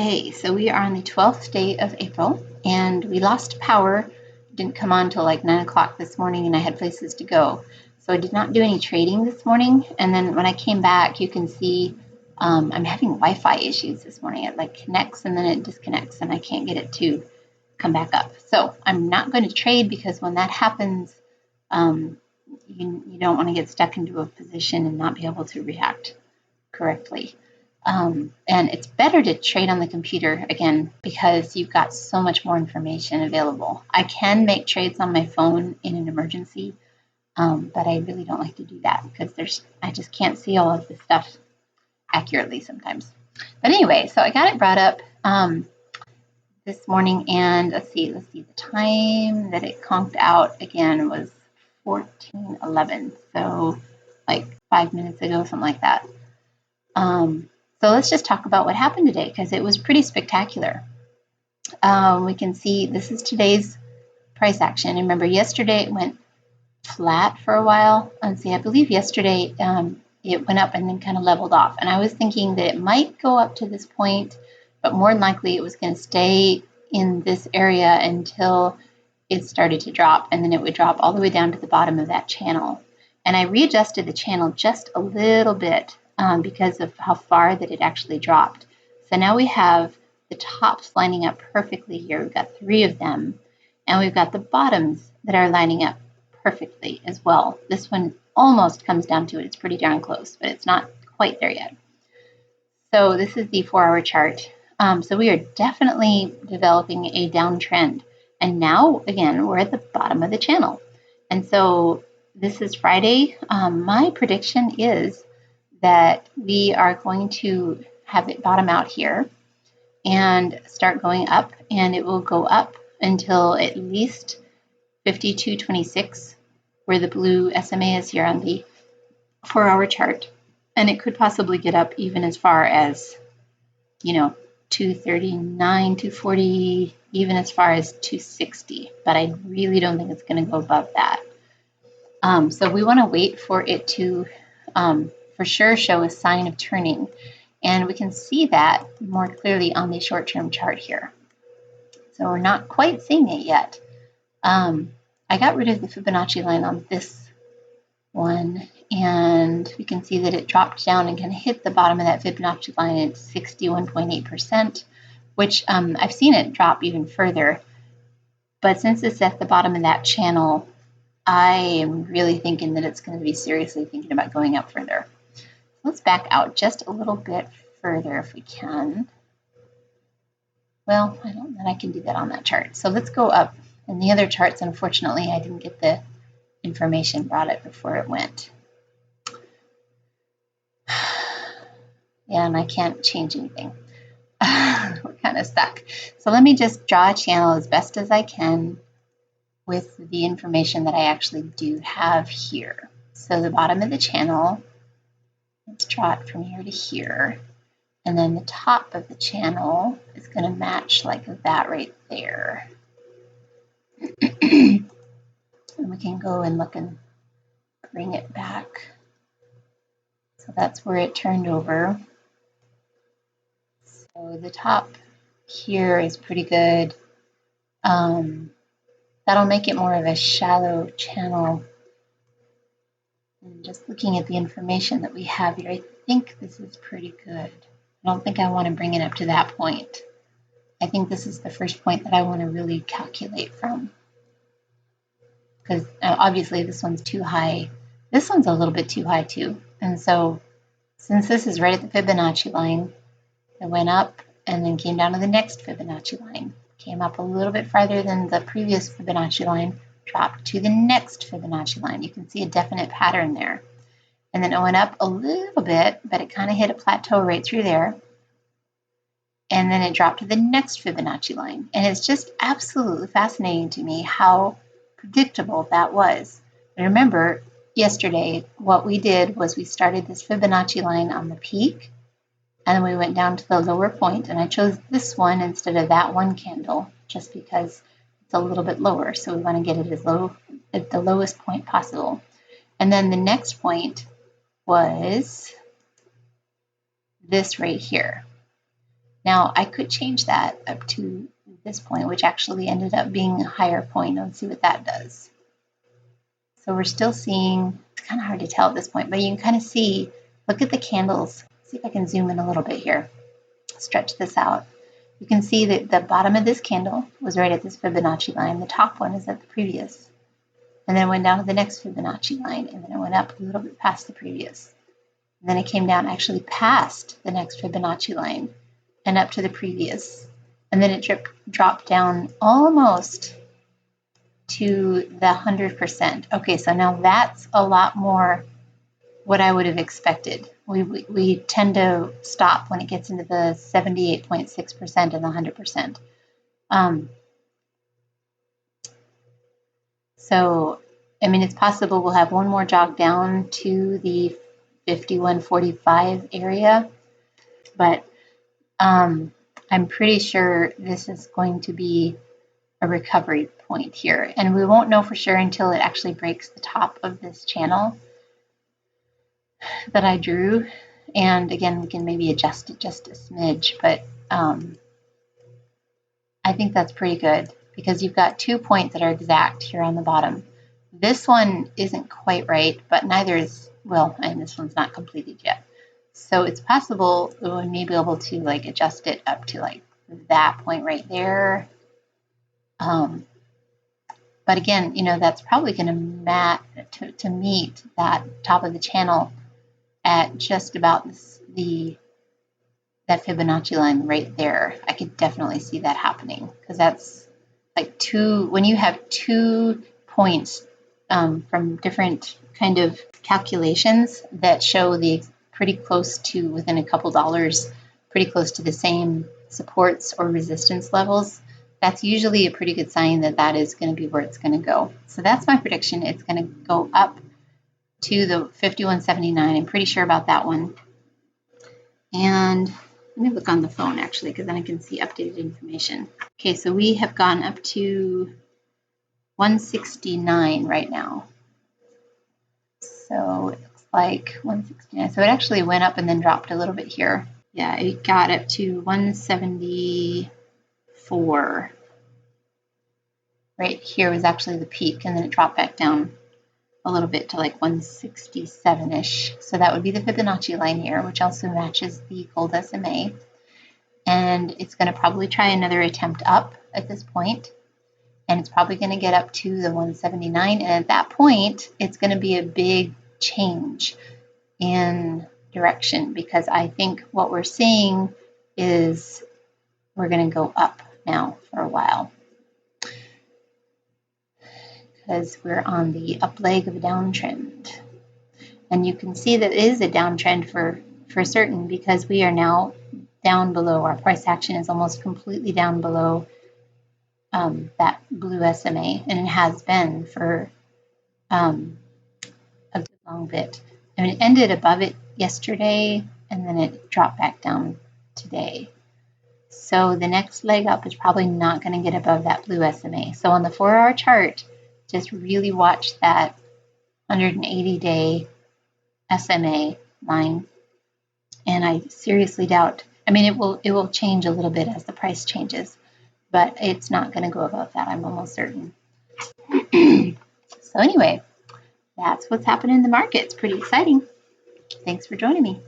Okay, so we are on the 12th day of April, and we lost power. It didn't come on till like 9 o'clock this morning, and I had places to go. So I did not do any trading this morning. And then when I came back, you can see I'm having Wi-Fi issues this morning. It like connects and then it disconnects, and I can't get it to come back up. So I'm not going to trade because when that happens, you don't want to get stuck into a position and not be able to react correctly. And it's better to trade on the computer, again, because you've got so much more information available. I can make trades on my phone in an emergency, but I really don't like to do that because I just can't see all of the stuff accurately sometimes. But anyway, so I got it brought up this morning, and let's see, the time that it conked out again was 14:11, so like 5 minutes ago, something like that. So let's just talk about what happened today because it was pretty spectacular. We can see this is today's price action. Remember, yesterday it went flat for a while. And see, I believe yesterday it went up and then kind of leveled off. And I was thinking that it might go up to this point, but more than likely it was going to stay in this area until it started to drop, and then it would drop all the way down to the bottom of that channel. And I readjusted the channel just a little bit because of how far that it actually dropped. So now we have the tops lining up perfectly here. We've got 3 of them, and we've got the bottoms that are lining up perfectly as well. This one almost comes down to it. It's pretty darn close, but it's not quite there yet. So this is the 4-hour chart. So we are definitely developing a downtrend. And now, again, we're at the bottom of the channel. And so this is Friday. My prediction is that we are going to have it bottom out here and start going up, and it will go up until at least 52.26, where the blue SMA is here on the 4-hour chart. And it could possibly get up even as far as, 239, 240, even as far as 260. But I really don't think it's going to go above that. So we want to wait for it to for sure show a sign of turning. And we can see that more clearly on the short-term chart here. So we're not quite seeing it yet. I got rid of the Fibonacci line on this one, and we can see that it dropped down and kind of hit the bottom of that Fibonacci line at 61.8%, which I've seen it drop even further. But since it's at the bottom of that channel, I am really thinking that it's going to be seriously thinking about going up further. Let's back out just a little bit further if we can. Well, I don't know that I can do that on that chart. So let's go up. And the other charts, unfortunately, I didn't get the information brought up before it went. Yeah, and I can't change anything. We're kind of stuck. So let me just draw a channel as best as I can with the information that I actually do have here. So the bottom of the channel, let's draw it from here to here. And then the top of the channel is going to match like that right there. And we can go and look and bring it back. So that's where it turned over. So the top here is pretty good. That'll make it more of a shallow channel. And just looking at the information that we have here, I think this is pretty good. I don't think I want to bring it up to that point. I think this is the first point that I want to really calculate from. Because obviously this one's too high. This one's a little bit too high too. And so since this is right at the Fibonacci line, it went up and then came down to the next Fibonacci line. Came up a little bit farther than the previous Fibonacci line, dropped to the next Fibonacci line. You can see a definite pattern there. And then it went up a little bit, but it kind of hit a plateau right through there. And then it dropped to the next Fibonacci line. And it's just absolutely fascinating to me how predictable that was. And remember, yesterday, what we did was we started this Fibonacci line on the peak, and then we went down to the lower point, and I chose this one instead of that one candle, just because it's a little bit lower. So we want to get it as low at the lowest point possible. And then the next point was this right here. Now I could change that up to this point, which actually ended up being a higher point. Let's see what that does. So we're still seeing, it's kind of hard to tell at this point, but you can kind of see, look at the candles. See if I can zoom in a little bit here, stretch this out. You can see that the bottom of this candle was right at this Fibonacci line. The top one is at the previous. And then it went down to the next Fibonacci line, and then it went up a little bit past the previous. And then it came down actually past the next Fibonacci line and up to the previous. And then it dropped down almost to the 100%. Okay, so now that's a lot more what I would have expected. We tend to stop when it gets into the 78.6% and the 100%. So, I mean, it's possible we'll have one more jog down to the 51.45 area, but I'm pretty sure this is going to be a recovery point here, and we won't know for sure until it actually breaks the top of this channel that I drew. And again, we can maybe adjust it just a smidge, but I think that's pretty good because you've got 2 points that are exact here on the bottom. This one isn't quite right, but neither is, well, and this one's not completed yet. So it's possible we may be able to like adjust it up to like that point right there. But again, you know, that's probably going to meet that top of the channel at just about that Fibonacci line right there. I could definitely see that happening because that's like when you have 2 points from different kind of calculations that show the pretty close to, within a couple dollars, pretty close to the same supports or resistance levels, that's usually a pretty good sign that that is going to be where it's going to go. So that's my prediction. It's going to go up to the 51.79. I'm pretty sure about that one. And let me look on the phone actually, because then I can see updated information. Okay, so we have gone up to 169 right now. So it looks like 169. So it actually went up and then dropped a little bit here. Yeah, it got up to 174. Right here was actually the peak, and then it dropped back down a little bit to like 167-ish. So that would be the Fibonacci line here, which also matches the gold SMA. And it's going to probably try another attempt up at this point. And it's probably going to get up to the 179. And at that point, it's going to be a big change in direction, because I think what we're seeing is we're going to go up now for a while, because we're on the up leg of a downtrend. And you can see that it is a downtrend for certain, because we are now down below. Our price action is almost completely down below that blue SMA, and it has been for a good long bit. I mean, it ended above it yesterday, and then it dropped back down today. So the next leg up is probably not going to get above that blue SMA. So on the 4-hour chart, just really watch that 180-day SMA line. And I seriously doubt, I mean, it will change a little bit as the price changes, but it's not going to go above that, I'm almost certain. So anyway, that's what's happening in the market. It's pretty exciting. Thanks for joining me.